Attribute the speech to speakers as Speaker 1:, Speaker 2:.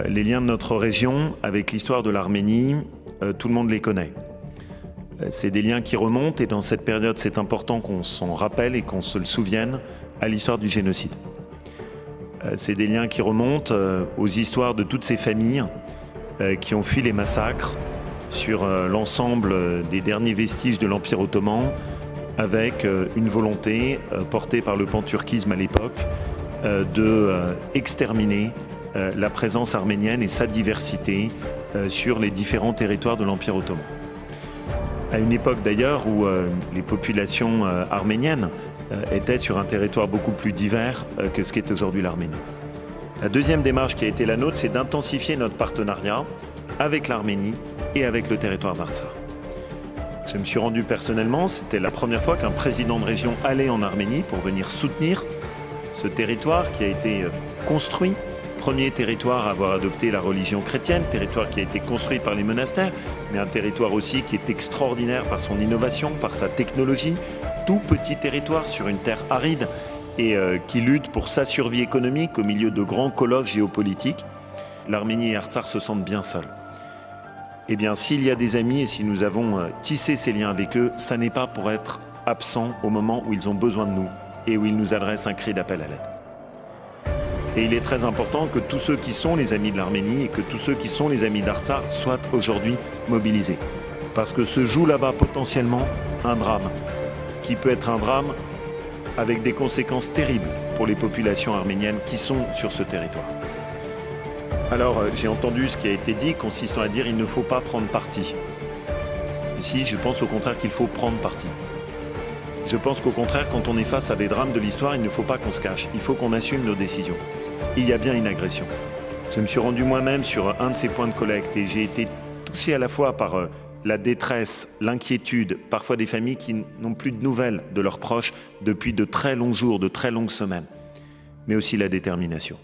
Speaker 1: Les liens de notre région avec l'histoire de l'Arménie, tout le monde les connaît. C'est des liens qui remontent et dans cette période, c'est important qu'on s'en rappelle et qu'on se le souvienne à l'histoire du génocide. C'est des liens qui remontent aux histoires de toutes ces familles qui ont fui les massacres sur l'ensemble des derniers vestiges de l'Empire ottoman avec une volonté portée par le panturquisme à l'époque de exterminer la présence arménienne et sa diversité sur les différents territoires de l'Empire ottoman. À une époque d'ailleurs où les populations arméniennes étaient sur un territoire beaucoup plus divers que ce qu'est aujourd'hui l'Arménie. La deuxième démarche qui a été la nôtre, c'est d'intensifier notre partenariat avec l'Arménie et avec le territoire d'Artsakh. Je me suis rendu personnellement, c'était la première fois qu'un président de région allait en Arménie pour venir soutenir ce territoire qui a été construit. Premier territoire à avoir adopté la religion chrétienne, territoire qui a été construit par les monastères, mais un territoire aussi qui est extraordinaire par son innovation, par sa technologie. Tout petit territoire sur une terre aride et qui lutte pour sa survie économique au milieu de grands colosses géopolitiques. L'Arménie et Artsakh se sentent bien seuls. Eh bien, s'il y a des amis et si nous avons tissé ces liens avec eux, ça n'est pas pour être absents au moment où ils ont besoin de nous et où ils nous adressent un cri d'appel à l'aide. Et il est très important que tous ceux qui sont les amis de l'Arménie et que tous ceux qui sont les amis d'Artsakh soient aujourd'hui mobilisés. Parce que se joue là-bas potentiellement un drame, qui peut être un drame avec des conséquences terribles pour les populations arméniennes qui sont sur ce territoire. Alors j'ai entendu ce qui a été dit consistant à dire qu'il ne faut pas prendre parti. Ici, je pense au contraire qu'il faut prendre parti. Je pense qu'au contraire, quand on est face à des drames de l'histoire, il ne faut pas qu'on se cache, il faut qu'on assume nos décisions. Il y a bien une agression. Je me suis rendu moi-même sur un de ces points de collecte et j'ai été touché à la fois par la détresse, l'inquiétude, parfois des familles qui n'ont plus de nouvelles de leurs proches depuis de très longs jours, de très longues semaines, mais aussi la détermination.